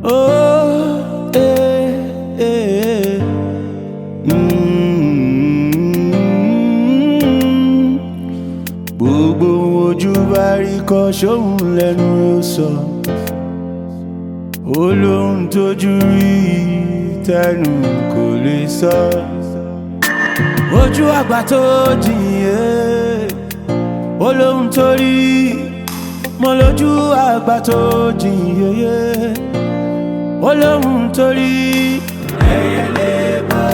Oh, gbogbo ojú bá rí kọ́ sóhun lẹ́nu ó sọ. Olóhùn tójú rí tẹnu kò lè sọ. Ojú àgbà tó jìnyẹ olóhùn tó rí. Mo lójú àgbà tó jìnyẹ olóhùn tó rí. Ẹyẹlé gbọ́,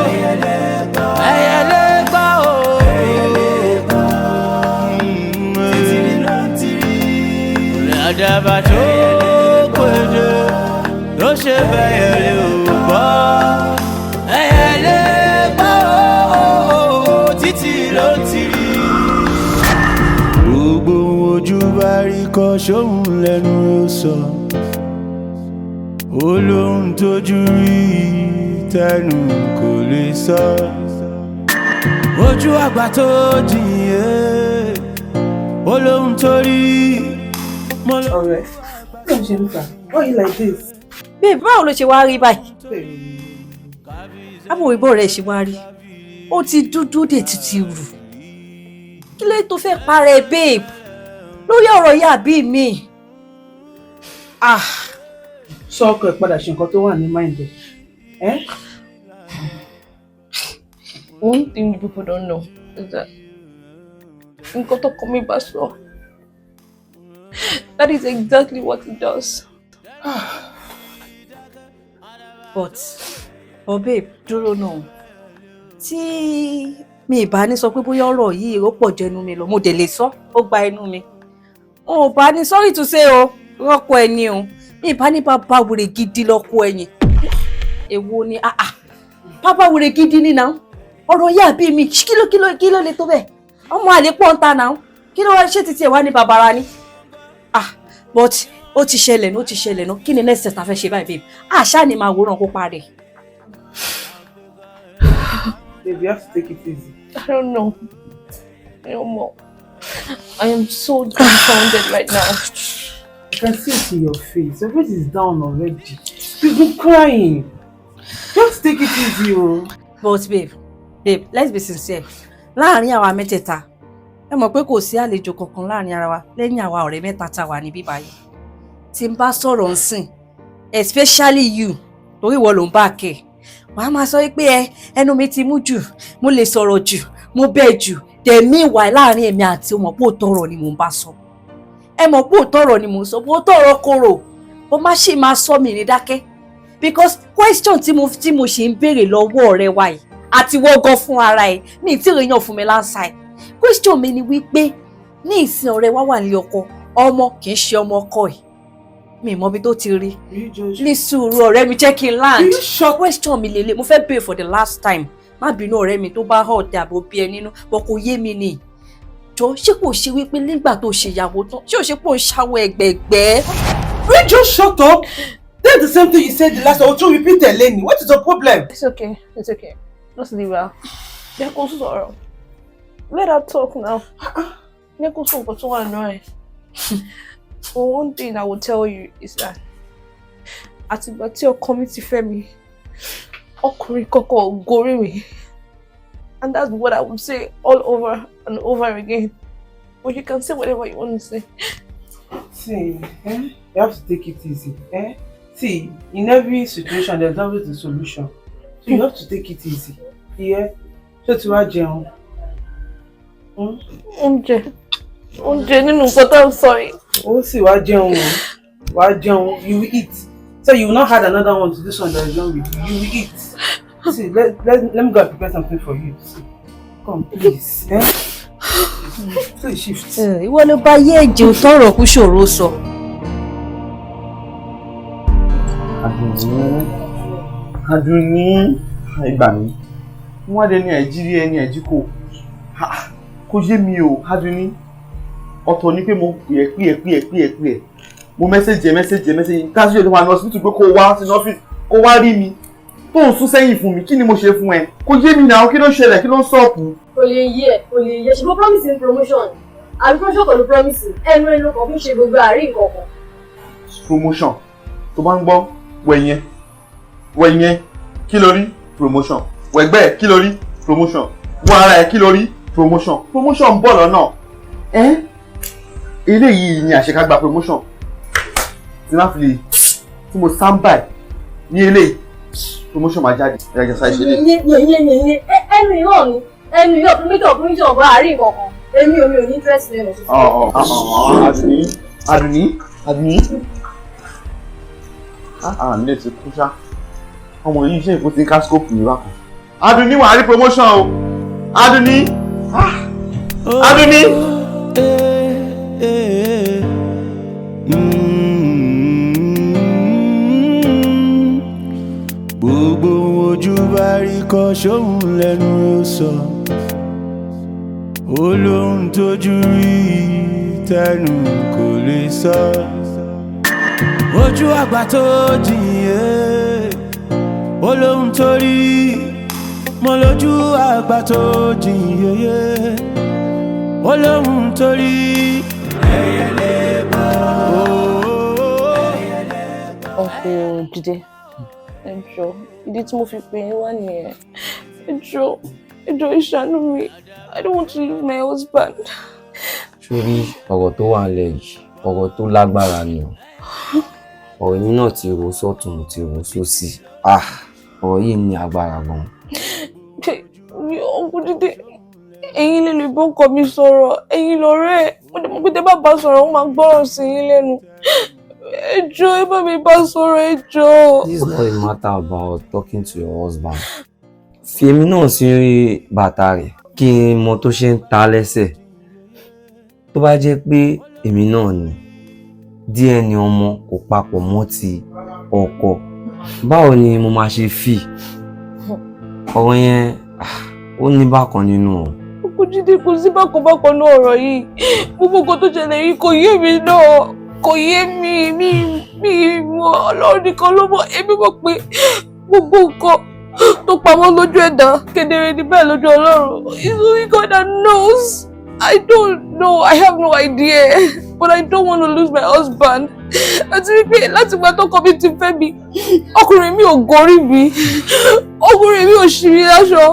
ẹyẹlé gbọ́, ẹyẹlé gbọ́, ẹyẹlé gbọ́. Títí ló ń tiri. Àdàbà tó péjọ ló ṣe bẹ́yẹlé ò gbọ́. Ẹyẹlé gbọ́, títí ló ń tiri. Gbogbo ojú bá rí kọ́ sóhun lẹ́nu ó sọ. Olóhùn tójú rí tẹnu kò lè sọ. Ojú àgbà tó jìnyẹ olóhùn tó rí. Ọ̀rẹ́, kí ló ń ṣe nípa? Why you like this? Babe, báwo ló ṣe wá rí báyìí? Àbò ìbò rẹ̀ ṣe wá rí. Ó ti dúdú dé títí rù. Kí ló tó fẹ́ parẹ́ babe? Lórí ọ̀rọ̀ yà bí mi. Sọ ọkọ ẹ̀ padà ṣe nǹkan tó wà ní mind ẹ̀. One thing people don't know is that nǹkan tó kọ mí bá sọ. That is exactly what he does. But babe, dúró náà. Tí mi ìbá ní sọ pé bóyá ọ̀rọ̀ yìí ó pọ̀ jẹnu mi lọ, mo dẹ̀ lè sọ, ó gba ẹnu mi. Mo bá ní sorry to say o, rọ́pò ẹni o. Mi ìbá ní bàbá wèrè gidi lọ́kọ ẹ̀yìn. Èwo ni bàbá wèrè gidi ni náà. Ọ̀rọ̀ yà bí mi, kí ló lè tó bẹ́ẹ̀? Ọmọ àlè pọ̀ ń ta náà. Kí ló wá ṣe títí ẹ̀ wá ní bàbára ni? But ó ti ṣẹlẹ̀ náà. Kí ni next step ta fẹ́ ṣe báyìí babe? Àṣà ni máa wòran kó parí. Babe, you have to take it easy. I don't know. No more. I am so dumbfounded right now. I can see it in your face. Your face is down already. You've been crying. Just take it easy, oh. But babe, let's be sincere. Láàárín àwa mẹ́tẹ̀ẹ̀ta, ẹ mọ̀ pé kò sí àlejò kankan láàárín ara wa lẹ́yìn àwa ọ̀rẹ́ mẹ́ta tá wà níbí báyìí. Tí n bá sọ̀rọ̀ nsìn, especially you, torí ìwọ ló ń bá kẹ́. Wàá máa sọ pé ẹnu mi ti mú jù, mo lè sọ̀rọ̀ jù, mo bẹ́ẹ̀ jù. Tẹ̀mí ìwà láàárín èmi àti ọmọ pò tọrọ ni mò ń bá sọ. Ẹ mọ̀ pò tọrọ ni mò ń sọ, pò tọrọ korò. Ó má ṣì máa sọ mi ní dákẹ́. Because question tí mo ṣe ń béèrè lọ́wọ́ ọ̀rẹ́ wa yìí àti wọ́gọ́ fún ara ẹ̀ ní tí èèyàn fún mi láǹsà ẹ̀. Question mi ni wípé ní ìsìn ọ̀rẹ́ wa wà nílé ọkọ, ọmọ kì í ṣe ọmọ ọkọ ẹ̀. Mi mọ̀ bí tó ti rí. Ní sùúrù ọ̀rẹ́ mi jẹ́ kí n land. Question mi lélẹ̀, mo fẹ́ béèrè for the last time. Má bínú ọ̀rẹ́ mi tó bá hot àbò bí ẹ nínú, bọ́ kò yé mi ni. Jọ ṣé kò ṣe wípé nígbà tó ṣe ìyàwó tán, ṣé ò ṣe pé ò ń ṣàwọ̀ ẹgbẹ̀gbẹ́? Will you just shut up? That's the same thing you said the last time. Ocho, repeat it, Lenny. What is the problem? It's okay. Just leave her. Let go sorrow. Let her talk now. Let go so but so annoying. But one thing I will tell you is that àtìgbà tí ọkọ mi ti fẹ́ mi, ọkùnrin kọ́kọ́ ò gorí mi. And that's what I would say all over and over again. But you can say whatever you want to say. See, you have to take it easy. See, in every situation, there's always a solution. So you have to take it easy. Yeah? So to what jẹun? Oúnjẹ nínú nǹkan tá ń sọ yìí. Oh, see, what jẹun? You will eat. So you will not have another one to this one that is wrong with you. You will eat. See, let me go and prepare something for you. See. Come, please. Please shift. Ìwọ ló bá yé ẹ̀jẹ̀ tọrọ kú ṣòro sọ. Adùnní ìgbà mi. Wọ́n dé ní Nàìjíríà ní ẹ̀jíkò. Kò yé mi o, Adùnní. Ọ̀tọ̀ ni pé mo pè ẹ́. Mo message. Káṣí yóò tó máa lọ sí ìtúgbé kó wá sínú ọ́fíìsì kó wá rí mi. Tó ń sún sẹ́yìn fún mi, kí ni mo ṣe fún ẹ? Kò yé mi náà, kí ló ṣẹlẹ̀, kí ló ń sọ̀kù? Kò lè yé. Ṣé mo promise in promotion? Àbí promotion kò ló promise? Ẹnu kò fi ṣe gbogbo àárín nǹkan kan. promotion. Tó bá ń gbọ́ wẹ̀yẹn kí ló rí promotion. Wẹ̀gbẹ́ kí ló rí promotion. Wọ ara ẹ̀ kí ló rí promotion. Promotion ń bọ̀ lọ́nà. Eléyìí ni àṣekágbá promotion. Tí máa fi lè tí mo stand by ní eléyìí promotion máa jáde. Ẹ̀jẹ̀ sáà ṣe lè. Ẹnu náà ni ẹnu yóò promotion ọ̀gbọ́n àárín kankan. Èmi ò ní interest nínú ẹ̀. Àdùnní. Nílé ti kú ṣá. Ọmọ yìí ṣe ìkó ti ń ká scope ní bákan. Àdùnní wà á rí promotion o. Àdùnní. Gbogbo ojú bá rí kọ́ sóhun lẹ́nu ló sọ. Olóhùn tójú rí tẹnu kò lè sọ. Ojú àgbà tó jìnyẹ olóhùn tó rí. Mo lójú àgbà tó jìnyẹ olóhùn tó rí. Ẹyẹlé bọ̀. Uncle Jide, ẹ jọ̀ọ́, ìdí tí mo fi pè yín wá nìyẹn. Ẹ jọ̀ọ́ ìṣàánú mi. I don't want to lose my husband. Sórí ọ̀rọ̀ tó wà nílẹ̀ yìí, ọ̀rọ̀ tó lágbára ni o. Ọ̀rọ̀ yìí náà ti rò sọ́tún, ti rò sósì. Ọ̀rọ̀ yìí ní agbára gan. Uncle Jide, ẹ̀yin lè bọ́ ọkọ mi sọ̀rọ̀, ẹ̀yin lọ̀rẹ́ ẹ̀. Mo dẹ̀ mọ̀ pé tẹ́ bá bá sọ̀rọ̀, ó máa gbọ́rọ̀ sí yín lẹ́nu. Ẹ jọ̀ọ́, ẹ bá mi bá sọ̀rọ̀, ẹ jọ̀ọ́. This is not a matter about talking to your husband. Fi èmi náà sí bàtà rẹ̀ kí n mọ tó ṣe ń ta lẹ́sẹ̀. Tó bá jẹ́ pé èmi náà ni DNA ọmọ kò papọ̀ mọ́ ti ọkọ, báwo ni mo máa ṣe fi? Ọ̀rọ̀ yẹn ó ní bákan nínú o. Uncle Jide, kò sí bákan náà ọ̀rọ̀ yìí. Gbogbo nǹkan tó ṣẹlẹ̀ yìí kò yé mi náà. Kò yé mi mọ̀, Ọlọ́run nìkan ló mọ̀. Èmi mọ̀ pé gbogbo nǹkan tó pamọ́ lójú ẹ̀dá kedere ni bẹ́ẹ̀ lójú Ọlọ́run. It's only God that knows. I don't know. I have no idea. But I don't want to lose my husband. Àti wípé láti ìgbà tó kọ mi ti fẹ́ mi, ọkùnrin mi ò gorí mi. Ọkùnrin mi ò ṣì mí láṣọ.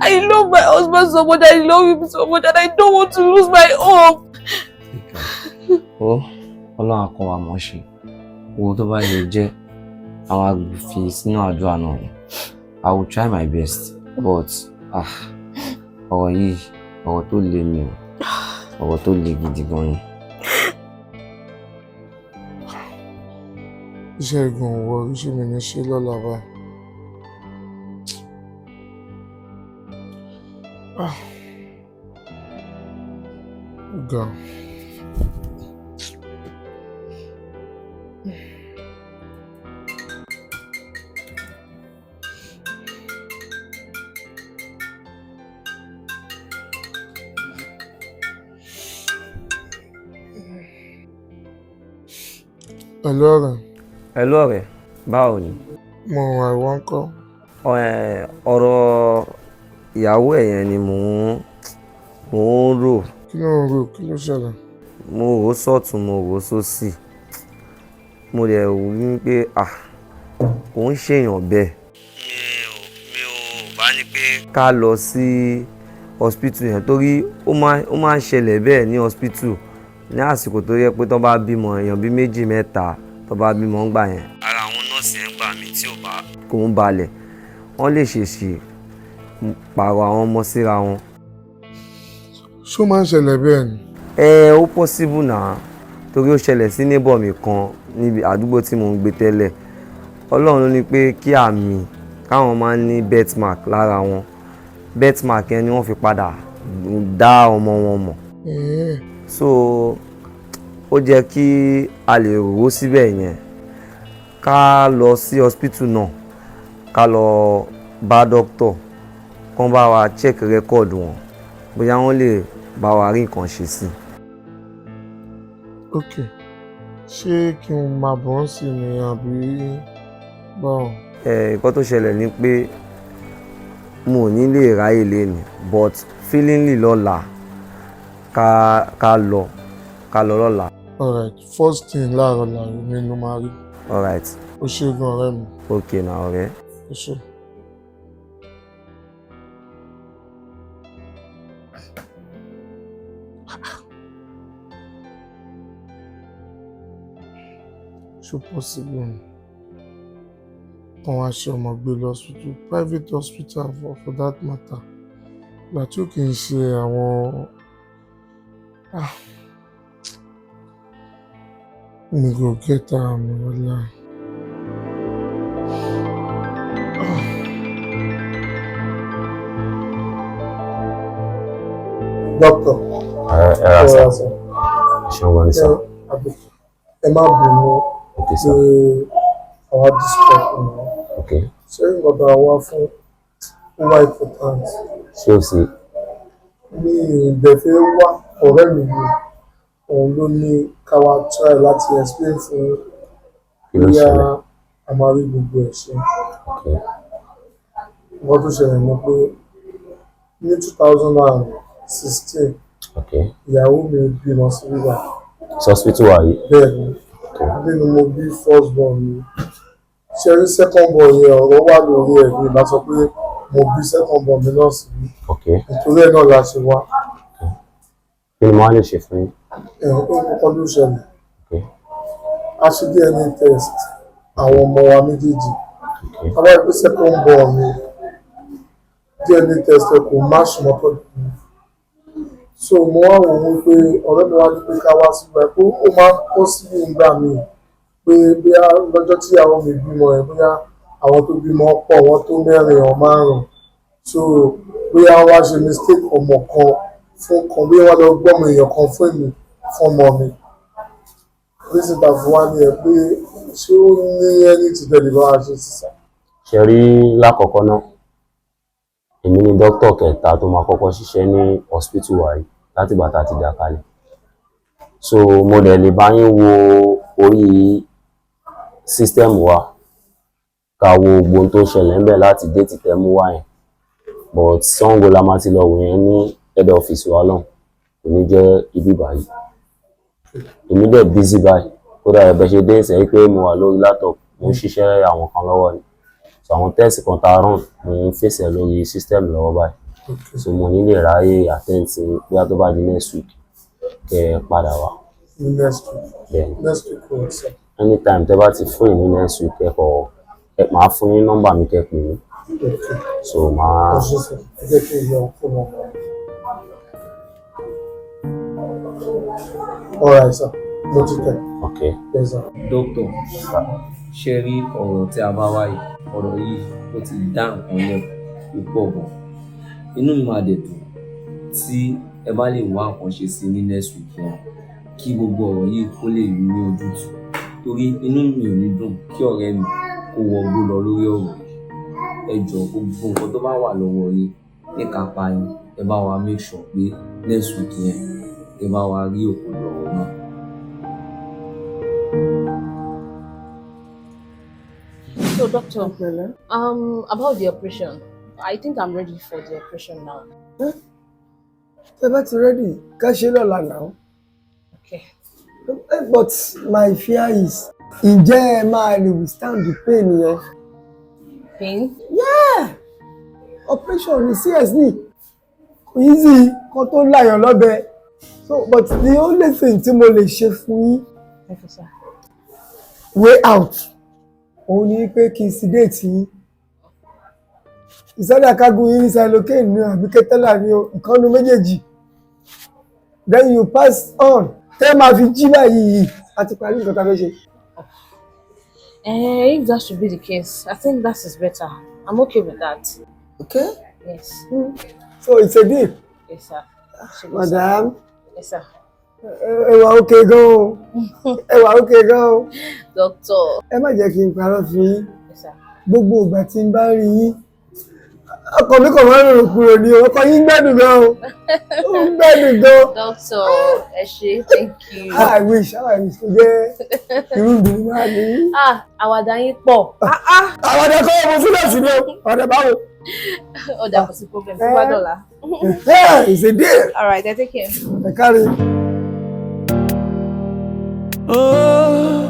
I love my husband so much. I love him so much, and I don't want to lose my hope. Ọlọ́run akọ wa mọ̀ ṣe. Owó tó bá lè jẹ́ àwọn agbèfì sínú àdúrà náà ni. I will try my best, but ọ̀rọ̀ yìí ọ̀rọ̀ tó le ni o, ọ̀rọ̀ tó le gidi gan ni. Iṣẹ́ ìgbọ̀n wọ iṣẹ́ mi ní ṣe lọ́la báyìí. Ga. Hello ọ̀rẹ́, báwo ni? Mo wà ìwọ ńkọ́? Ọ̀rọ̀ ìyàwó ẹ̀ yẹn ni mò ń rò. Kí ló ń rò? Kí ló ṣẹlẹ̀? Mo rò sọ́tún, mo rò sósì. Mo dẹ̀ wò ní pé kò ń ṣèyàn bẹ́ẹ̀. Mi ò bá ní pé ká lọ sí hospital yẹn torí ó máa ń ṣẹlẹ̀ bẹ́ẹ̀ ní hospital ní àsìkò tó yẹ pé tó bá bímọ èèyàn bí méjì mẹ́ta tó bá bímọ ń gbà yẹn. Ara àwọn nọ́ọ̀sì yẹn gbà mí tí ò bá kò ń balẹ̀ wọ́n lè ṣèṣì pààrọ̀ àwọn ọmọ síra wọn. Ṣó máa ń ṣẹlẹ̀ bẹ́ẹ̀ ni? Ó possible náà torí ó ṣẹlẹ̀ sí neighbor mi kan níbi àdúgbò tí mò ń gbé tẹ́lẹ̀. Ọlọ́run ló ní pé kí àmì káwọn máa ń ní birthmark lára wọn. Birthmark yẹn ni wọ́n fi padà dá ọmọ wọn mọ̀. So ó jẹ́ kí a lè rò ó síbẹ̀ yẹn ká lọ sí hospital náà ká lọ bá doctor kán bá wa check record wọn bóyá wọ́n lè bá wa rí nǹkan ṣe sí. Ok, ṣé kí n máa bọ̀ ọ́ sí ni àbí báwo? Nǹkan tó ṣẹlẹ̀ ni pé mo ò ní lè ráyè léni but feelingly lọ́la ká lọ lọ́la. Alright, first thing láàárọ̀ làárọ̀ mi ló máa rí. Alright. Ó ṣe gan ọ̀rẹ́ mi. Okay na ọ̀rẹ́. Ó ṣe. Ṣó possible ni? Wọ́n wá ṣe ọmọ gbé lọ hospital, private hospital for that matter. Ìgbà tí ó kì í ṣe àwọn mi go get am wọlá. Doctor. Ṣé wọ́n ní sọ? Ẹ má bínú pé àwọn disturb mi. Ṣé ìgbọ̀dọ̀ àwa fún wá important? Ṣé o sì? Mi ìdẹ̀fẹ́ wá ọ̀rẹ́ mi ni òun ló ní ká wá try láti explain fún bóyá a máa rí gbogbo ẹ̀ ṣe. Nǹkan tó ṣẹlẹ̀ ni pé ní 2016 ìyàwó mi bímọ sí bíbá. Hospital wà yìí? Bẹ́ẹ̀ni, nínú mo bí first born mi. Ṣé rí second born yẹn ọ̀rọ̀ wà lórí ẹ̀ ní ìbá sọ pé mo bí second born mi náà sí bí. Nítorí ẹ̀ náà la ṣe wá. Kí ni mo wá lè ṣe fún yín? Nǹkan ló ṣẹlẹ̀. A ṣe DNA test àwọn ọmọ wa méjèèjì. A bá rí pé second born mi DNA test ẹ kò match mọ́tò mi. So mo wá wò ó pé ọ̀rẹ́ mi wá ní pé ká wá síbẹ̀ pé ó máa ń kó sí ìgbà mi pé bóyá lọ́jọ́ tí àwọn mi bímọ ẹ̀ bóyá àwọn tó bímọ pọ̀ wọ́n tó 4 or 5. So bóyá wá ṣe mistake ọmọ kan fún kan bí wọ́n lọ gbọ́mọ èèyàn kan fún èmi fún ọmọ mi. Oríṣiríṣi fún wa ni ẹ pé ṣé ó ní ẹni tí tẹ̀lé bá wa ṣe sísá. Ṣe rí lákọ̀ọ́kọ́ náà èmi ni dókítà kẹta tó máa kọ́kọ́ ṣiṣẹ́ ní hospital wa yìí láti ìgbà tá a ti dá kalẹ̀. So mo dẹ̀ lè bá yín wo orí system wa ká wo gbogbo tó ṣẹlẹ̀ ń bẹ̀ láti déètì tẹ́ mú wá yẹn, but Sango la máa ti lọ wò yẹn ní head office wa lọ́hùn, kò ní jẹ́ ibi báyìí. Èmi dẹ̀ busy báyìí kódà ẹ̀bẹ̀ ṣe dé ìsẹ̀yìn pé mo wà lórí laptop mo ń ṣiṣẹ́ àwọn kan lọ́wọ́ ni. So àwọn test kan tá a run mo ń fèsì lórí system lọ́wọ́ báyìí. So mo ní lè ráyè attend sí bóyá tó bá di next week kẹ́ padà wá. Next week? Next week what, sir? Anytime tẹ́ bá ti fún ní next week màá fún yín nọ́mbà mi kẹ́ pè mí. So màá. Jẹ́ kí n yọ fún wọn. All right, sir. Mo ti tẹ̀. Okay. Yes, sir. Doctor, ṣe rí ọ̀rọ̀ tí a bá wáyé ọ̀rọ̀ yìí ó ti dá nǹkan lẹ̀ púpọ̀ gan. Inú mi máa dẹ̀ dùn tí ẹ bá lè wá nǹkan ṣe sí ní next week yẹn kí gbogbo ọ̀rọ̀ yìí kó lè rí ní ojútùú. Torí inú mi ò ní dùn kí ọ̀rẹ́ mi kó wọgbó lọ lórí ọ̀rọ̀ yìí. Ẹ jọ̀ọ́ gbogbo nǹkan tó bá wà lọ́wọ́ yín ní kápá yín ẹ bá wa make sure pé next week yẹn ẹ bá wa rí òkú lọ́rọ̀ náà. So, doctor, about the operation, I think I'm ready for the operation now. That's ready. Ká ṣe lọ́la now. Okay. But my fear is, ǹjẹ́ ẹ máa lè withstand the pain yẹn? Pain? Yeah! Operation is seriously. Kò easy kó tó láyàn lọ́bẹ. So, but the only thing tí mo lè ṣe fún yín. Thank you, sir. Way out. Òun ni pé kí n sedate yín. Ìsọ́dà kágun yín ní silocaine ní àbí kẹtẹ́là ní ìkànnì méjèèjì. Then you pass on. Tẹ́ máa fi jí báyìí àti parí nǹkan tá a fẹ́ ṣe. If that should be the case, I think that is better. I'm okay with that. Okay? Yes. So it's a deal? Yes, sir. Madam? Yes, sir. Ẹ wà okay gan-an. Ẹ wà okay gan-an. Doctor. Ẹ má jẹ́ kí n parọ́ fún yín. Yes, sir. Gbogbo ìgbà tí n bá rí yín, ọkọ mi kò máa ń rò kúrò ní ọkọ yín gbẹ́dùn gan-an. Ó ń gbẹ́dùn gan-an. Doctor, ẹ ṣé, thank you. I wish kò jẹ́ irú ìdùnnú máa ní. Àwàdà yín pọ̀. Àwàdà kọ́ ọmọ fúlẹ̀ sí ni o. Àwàdà báwo? Ọ̀dà kò sí problem, tó bá dọ̀la. It's a deal. All right, I take care. Ẹ kárí. Oh,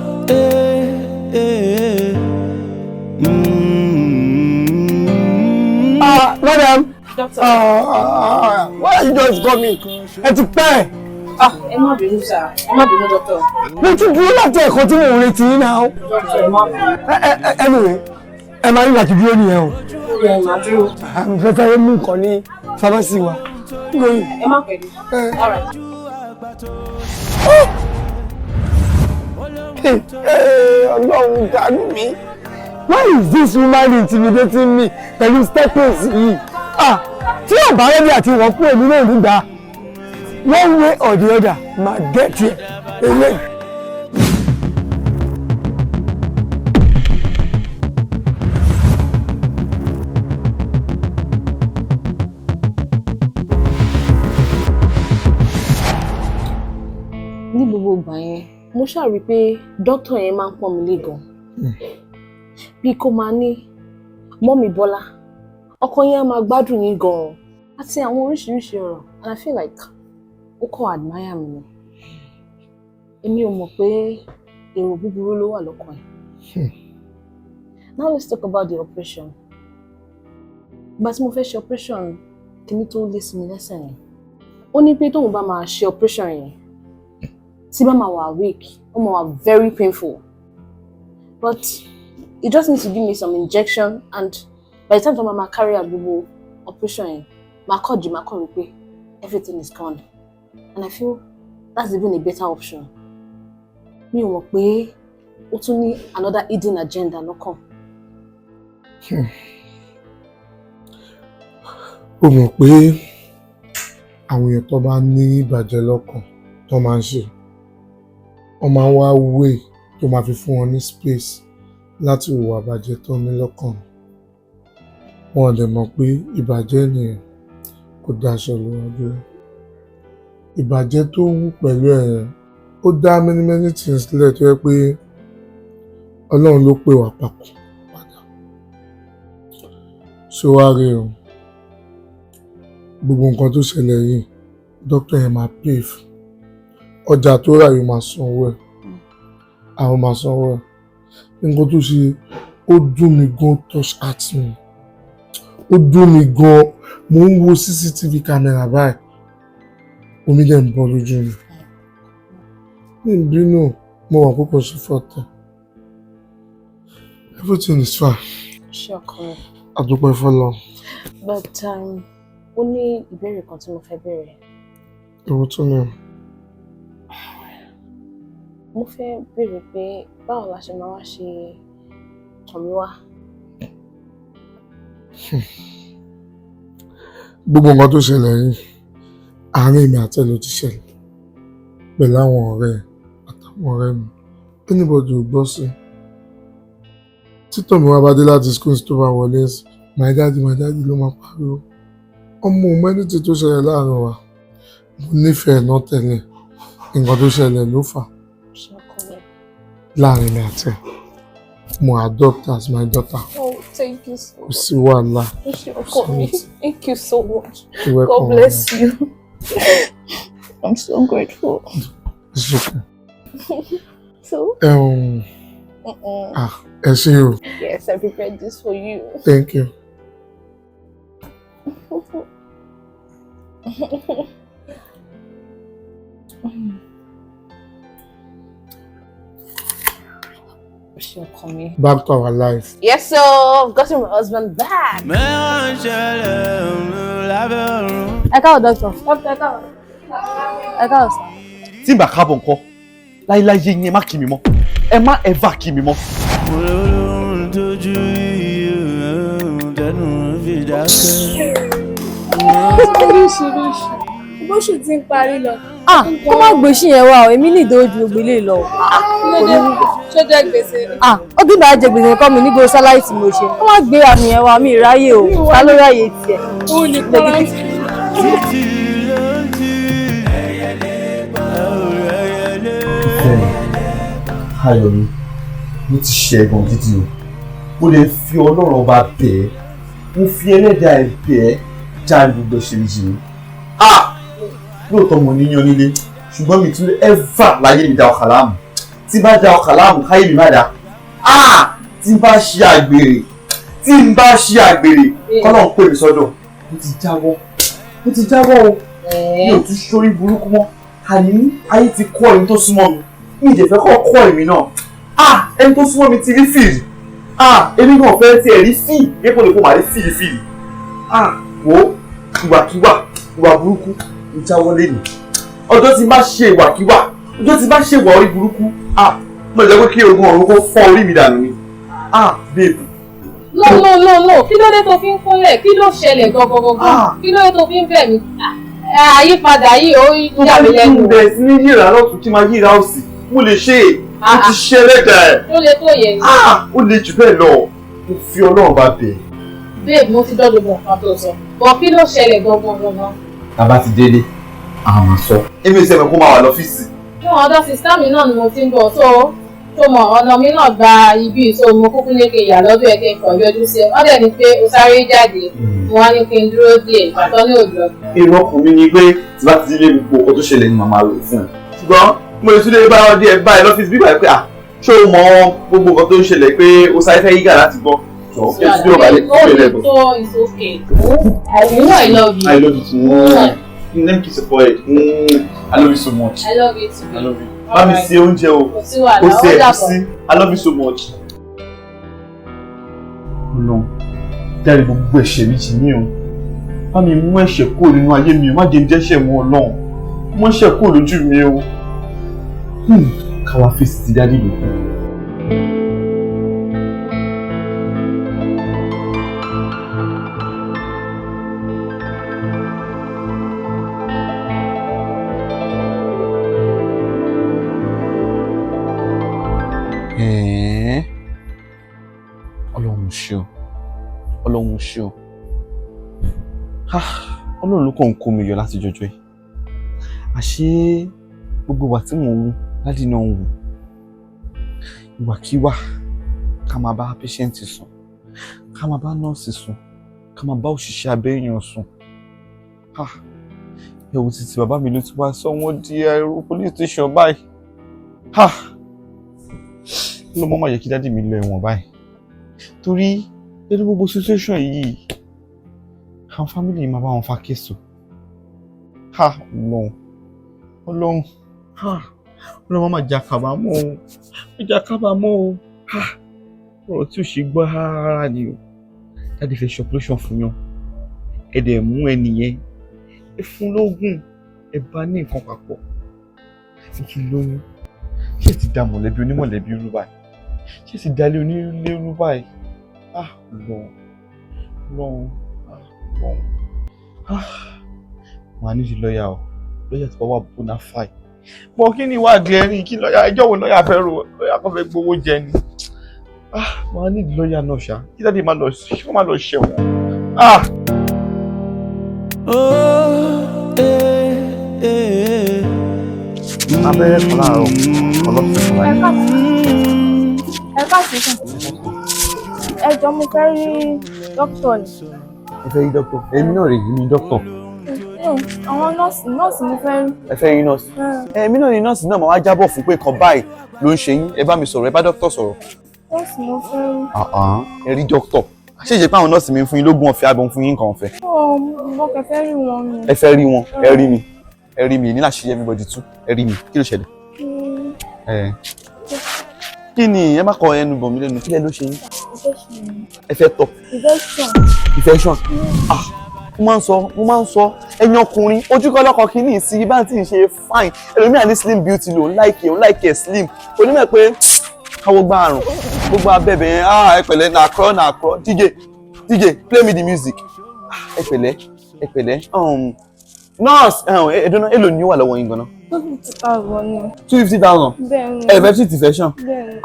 Madam. Doctor. Why are you just coming? Ẹ ti pẹ́. Ẹ má bínú sir. Ẹ má bínú doctor. Mo ti dúró láti ẹ̀kọ́ tí mo ń retí yín náà. Doctor, ẹ má bínú. Anyway, ẹ máa ní láti dúró nìyẹn o. Ẹ má dúró. Àmì fẹ́fẹ́ mú nǹkan ní pharmacy wa. Ẹ má pẹ̀lú. All right. Ọlọ́run dànù mi. Why is this woman intimidating me pẹ̀lú statements yìí? Tí ọ̀bá rẹ́bí àti ìwọ̀n kúrò nínú ìlúgba, one way or the other, ma get here. Amen. Ní gbogbo ìgbà yẹn, mo ṣáà rí i pé dókítà yẹn máa ń pọ́n mi lé gan. Bí kò máa ní mọ́mì Bọ́lá, ọkọ yẹn á máa gbádùn yín gan-an àti àwọn oríṣiríṣi ọ̀rọ̀, and I feel like ó kọ́ admire mi ni. Èmi ò mọ̀ pé èrò búburú ló wà lọ́kàn ẹ̀. Now let's talk about the operation. Ìgbà tí mo fẹ́ ṣe operation kìíní tó lé sí mi lẹ́sẹ̀ yẹn. Ó ní pé tóun bá máa ṣe operation yẹn, tí bá máa wà weak, ó máa wà very painful. But he just needs to give me some injection, and by the time tí mama carry out gbogbo operation yẹn, máa kọ́ jí, máa kọ́ rí pé everything is gone. And I feel that's even a better option. Mi ò mọ̀ pé ó tún ní another hidden agenda lọ́kàn. Ó mọ̀ pé àwọn èèyàn tó bá ní ìbàjẹ́ lọ́kàn tó máa ń ṣe, wọ́n máa ń wá way tó máa fi fún wọn ní space láti hùwà ìbàjẹ́ tó ní lọ́kàn. Wọ́n dẹ̀ mọ̀ pé ìbàjẹ́ ènìyàn kò dáṣọ lójú. Ìbàjẹ́ tó wù pẹ̀lú ẹ̀yẹn, ó dá many things sílẹ̀ tó yẹ pé Ọlọ́run ló pè wá papọ̀ padà. Ṣé wàá rí o? Gbogbo nǹkan tó ṣẹlẹ̀ yìí, dókítà yẹn máa pay fún. Ọjà tó rà yóò máa sanwó ẹ̀. Àwọn máa sanwó ẹ̀. Nǹkan tó ṣe, ó dùn mí gan, touch at me. Ó dùn mí gan. Mo ń wo CCTV camera báyìí. Omi dẹ̀ ń bọ́ lójú mi. Mi ò bínú, mo wà púpọ̀ sí fọ́tẹ̀. Everything is fine. Ṣé ọkọ rẹ̀? A dúpẹ́ f'Ọlọ́run. But ó ní ìbéèrè kan tí mo fẹ́ béèrè. Èwo tún ni? Mo fẹ́ béèrè pé báwo la ṣe máa wá ṣe tọ̀mí wá. Gbogbo nǹkan tó ṣẹlẹ̀ yìí, àárín èmi àti ẹ ló ti ṣẹlẹ̀. Pẹ̀lú àwọn ọ̀rẹ́ àtàwọn ọ̀rẹ́ mi. Anybody ò gbọ́ sí. Tí tọ̀mí wá bá dé láti school tó bá wọlé sí, my daddy ló máa pariwo. Ọmọ òun mẹ́ni tí tó ṣẹlẹ̀ láàrin wa. Mo nífẹ̀ẹ́ náà tẹ́lẹ̀. Nǹkan tó ṣẹlẹ̀ ló fà. Ṣé ọkọ rẹ̀? Láàrin mi àti ẹ. Mo adopt as my daughter. Oh, thank you so much. Kò sí wàhálà. Ṣé ọkọ mi? Thank you so much. You're welcome. God bless you. I'm so grateful. It's okay. So? Ẹ ṣé o. Yes, I prepared this for you. Thank you. Back to our life. Yes, so I've gotten my husband back. Ẹ káàbọ̀ doctor. Ẹ káàbọ̀ sir. Tí bá káàbọ̀ ńkọ́, láíláyé yín ẹ má kí mi mọ́. Ẹ má ever kí mi mọ́. Oríṣiríṣi. Bó ṣì ti ń parí lọ. Kó má gbé ṣì yẹn wá o, èmi ní ìdójú ògbélé lọ. Ṣé jẹ́ gbèsè ni? Ó dìbò àjẹ gbèsè kọ́ mi nígbò sáláì tí mo ṣe. Kó má gbé àmì yẹn wá, mi ìráyè o, ta ló ráyè tiẹ̀. Ó ní kọ́ Ayọ̀ mi, mo ti ṣe ẹ̀gàn gidi o. Mo lè fi Ọlọ́run ọba bẹ̀ ẹ́. Mo fi ẹlẹ́dàá ẹ̀ bẹ̀ ẹ́ já gbogbo ṣèlérí mi. Lóòótọ́ mo níyan nílé, ṣùgbọ́n mi tún lè ever láyé mi dá ọkà láàmú. tí bá da ọkà láàmú káyé mi má dá tí bá ṣe àgbèrè kọ́lọ̀ ń pè mí sọ́dọ̀ mo ti jáwọ́ o mi ò tún sórí burúkú mọ́ àní ayé ti kọ́ ẹni tó súnmọ́ mi ìjẹ̀fẹ́ kọ́ èmi náà ẹni tó súnmọ́ mi ti rí fìdí èmi náà fẹ́ tiẹ̀ rí fìdí dépò lè kó màá rí fìdí wo ìwà burúkú ìjáwọ́ lẹ́nu ọjọ́ tí bá ṣe ìwàkiwà ọjọ́ tí bá ṣe ìwà orí burúkú mo jẹ́ pé kí ogun ọ̀run kó fọ́ orí mi dànù ni babe. No, kí ló dé tó fi ń kúnlẹ̀ kí ló ṣẹlẹ̀ gangan kí ló dé tó fi ń bẹ̀ mí àyípadà yìí ó yà mí lẹ́nu. mo bẹ̀rẹ̀ sí ní yíra lọ́tún kí n máa yíra òsì mo lè ṣe mo ti ṣe ẹlẹ́dàá ẹ̀. ó lè tó yẹn ni. ó lè jù bẹ́ẹ̀ lọ mo fi Ọlọ́run bá bẹ̀. babe mo ti dọ́dọ̀ bọ̀ nǹkan tó sọ bọ̀ kí ló ṣẹlẹ̀ gangan. tá a bá ti délé a máa sọ. èmi ìṣẹ́ mi kó máa wà lọ́fíìsì. fún ọ̀dọ̀ sista mi náà ni mo ti ń bọ̀ tó mọ ọ̀nà mi náà gba ibi so mo kúkú ní kí n yà lọ́dún ẹ̀ kí n kàn yọjú sí ẹ wọ́n dẹ̀ ní pé o sáré jáde mo wá ní kí n dúró díẹ̀ ìgbàtọ́ ní òjò. èrò ọkùnrin ni pé tí bá ti délé gbogbo ọkọ tó ṣẹlẹ̀ ni màmá rò fún ẹ. ṣùgbọ́n mo lè tún lè bá ọ díẹ̀ báyìí lọ́fíìsì bíbá pé ṣé o mọ gbogbo nǹkan tó ń ṣẹlẹ̀ pé o sáré fẹ́ yígà láti gbọ́. I love you too. Let me kiss your forehead. I love you so much. I love you too. I love you. Bá mi ṣe oúnjẹ o. Ó ṣe ẹ̀gúsí. I love you so much. Ọlọ́run, dárí gbogbo ẹ̀ṣẹ̀ mi jì mí o. Bá mi mú ẹ̀ṣẹ̀ kúrò nínú ayé mi o. Má jẹ́ ń dẹ́ṣẹ̀ mọ́ Ọlọ́run. Mú ẹ̀ṣẹ̀ kúrò lójú mi o. Káwa fèsì ti dádì mi. Ọlọ́run ṣe o. Ọlọ́run ló kàn ń kó mi yọ láti jọjọ́ yìí. Àṣé gbogbo ìwà tí mò ń wù láti náà ń wù. Ìwàkiwà ká máa bá patient sùn, ká máa bá nọ́ọ̀sì sùn, ká máa bá òṣìṣẹ́ abẹ́yàn sùn. Ẹ̀wù títí bàbá mi ló ti wá sọ wọ́n di ẹrú police station báyìí. Ló mọ́ máa yẹ kí dádì mi lọ ẹ̀wọ̀n báyìí. Torí pẹ̀lú gbogbo situation yìí àwọn family máa bá wọn fa késo. Ọlọ́run máa jà kábàámọ̀ o. Ọ̀rọ̀ tí ò ṣe gbọ́ rárá ni o. Dáàdì fẹ́ ṣe operation fún yàn. Ẹ dẹ̀ mú ẹnìyẹn. Ẹ fún lóògùn. Ẹ bá ní nǹkan papọ̀. Ẹ tún lóyún. Ṣé ti da mọ̀lẹ́bí onímọ̀lẹ́bí rú báyìí? Ṣé ti dalé onílé rú báyìí? Ọlọ́run. Màá ní ti lọ́ọ̀yà o. Lọ́ọ̀yà tó bá wà bona fide. Mọ kí ni ìwádìí ẹ̀rín kí lọ́ọ̀yà ẹjọ́ wo lọ́ọ̀yà fẹ́ rò lọ́ọ̀yà kan fẹ́ gbowó jẹ ni. Màá ní lọ́ọ̀yà náà ṣá kí dáàdi má lọ ṣẹ̀wọ̀n. Abẹ́rẹ́ kan láàárọ̀ ọlọ́pàá kan láyé. Ẹ káàsì sàn. Ẹ jọ̀ọ́ mo fẹ́ rí dókítà ni. Ẹ fẹ́ rí dókítà? Èmi náà rè é ní dókítà. Àwọn nọ́ọ̀sì mo fẹ́ rí. Ẹ fẹ́ rí nọ́ọ̀sì? Èmi náà ní nọ́ọ̀sì náà máa wá jábọ̀ fún pé kan báyìí ló ń ṣe yín. Ẹ bá mi sọ̀rọ̀, ẹ bá dókítà sọ̀rọ̀. Nọ́ọ̀sì mo fẹ́ rí. Ẹ rí dókítà. Ṣé ìjẹ́ pé àwọn nọ́ọ̀sì mi ń fún yín lógún ọ̀fẹ́ àbọ̀ ń fún yín nǹkan ọ̀fẹ́? Mo kàn fẹ́ rí wọn ni. Ẹ fẹ́ rí wọn? Ẹ rí mi ní láti ṣe everybody tú. Ẹ rí mi, kí ló ṣẹlẹ̀? Kí ni ẹ má kọ ẹnu bọ̀ mí lẹ́nu, kí lẹ ló ṣe yín? Ẹ fẹ́ tọ̀? Infection. Mo máa ń sọ ẹ̀yin ọkùnrin ojúkọ lọ́kọ kìíní sí bá tí ń ṣe fine ẹlòmíà ní slim beauty lòun láìkè slim onímọ̀ pé káwọ́ gbá àrùn gbogbo abẹ́bẹ̀ yẹn ẹ pẹ̀lẹ́ nàkọ́ DJ play me the music ẹ pẹ̀lẹ́ nurse ẹ̀dọ́nà èlò ni ó wà lọ́wọ́ yín gan-an. 250,000 ni. 250,000? Bẹ́ẹ̀ni. Ẹ fẹ́ treat infection? Bẹ́ẹ̀ni.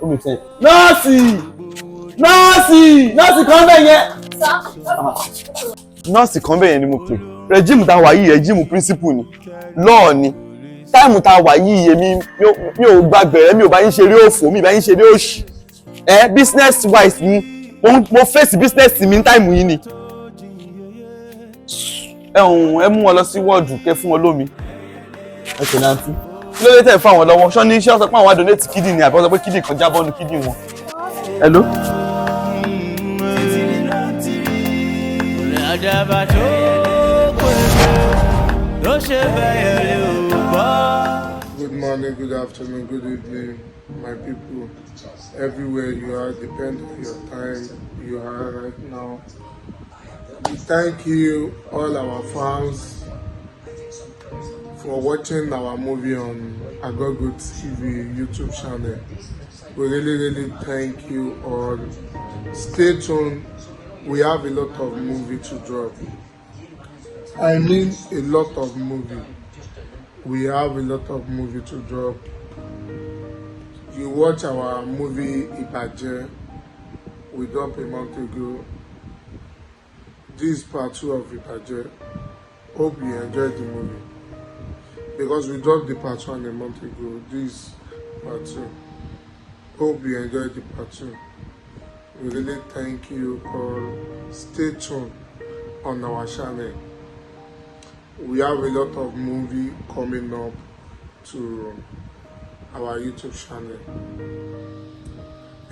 Ó mi fẹ́. Nọ́ọ̀sì kan bẹ́ẹ̀ yẹn. Nọ́ọ̀sì kan bẹ́ẹ̀ yẹn ni mo pè. Rẹ́jíìmù tá a wà yìí rẹ́jíìmù principle ni. Lọ́ọ̀ ni. Táìmù tá a wà yìí èmi mi ò gba gbẹ̀rẹ́ mi ò bá yín ṣeré òfò mi ò bá yín ṣeré òṣì. Business wise ni mo face business mi ní táìmù yìí ni. Ẹ mú wọn lọ sí wọ́ọ̀dù kẹ́ fún wọn lómi. Ẹ tẹ̀lé àǹtí. kí ló dé tẹ̀ fún àwọn lọ́wọ́ ṣọ́ ní iṣẹ́ ọ̀sán pé àwọn wá donate kidney àbí wọ́n sọ pé kidney kan jábọ́ nu kidney wọn. Hello. Good morning, good afternoon, good evening, my people. Everywhere you are, depending on your time you are right now. We thank you, all our fans, for watching our movie on Agogo TV YouTube channel. We really thank you all. Stay tuned. We have a lot of movie to drop. I mean a lot of movie. We have a lot of movie to drop. You watch our movie Ibaje. We dropped a month ago. This is part 2 of Ibaje. Hope you enjoyed the movie. Because we dropped the part 1 a month ago. This is part 2. Hope you enjoyed the part 2. We really thank you all. Stay tuned on our channel. We have a lot of movie coming up to our YouTube channel.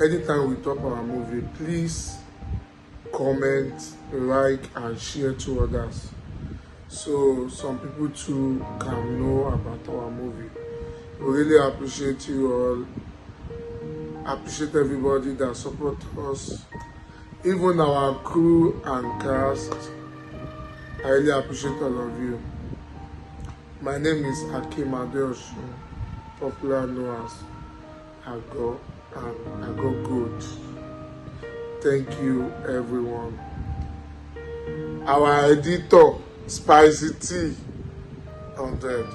Anytime we drop our movie, please comment, like, and share to others, so some people too can know about our movie. We really appreciate you all. Appreciate everybody that support us, even our crew and cast. I really appreciate all of you. My name is Akeem Adeosun, popular known as Ago and Ago Good. Thank you, everyone. Our editor, Spicy Tea, 100.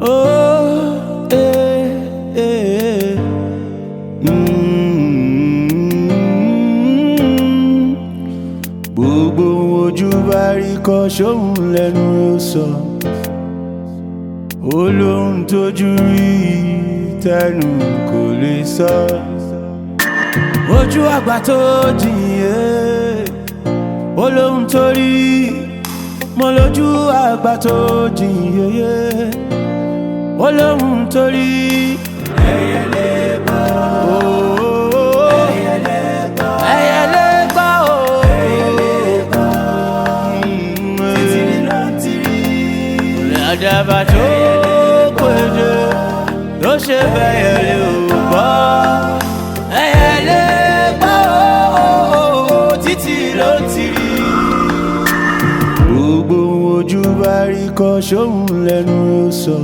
Oh, eh. Gbogbo ojú bá rí kọ́ sóhun lẹ́nu ó sọ. Olóhun tójú rí tẹnu kò lè sọ. Ojú àgbà tó jìnyẹ. Olóhun tó rí mo lójú àgbà tó jìnyẹ. Olóhun tó rí ẹyẹlé gbọ́. Ẹyẹlé gbọ́. Ẹyẹlé gbọ́ o. Ẹyẹlé gbọ́. Títí ló ti rí. Àdàbà tó péjọ ló ṣe bẹ́yẹlé ò gbọ́. Ẹyẹlé gbọ́ o. Títí ló ti rí. Gbogbo ojú bá rí kọ́ sóhun lẹ́nu ó sọ.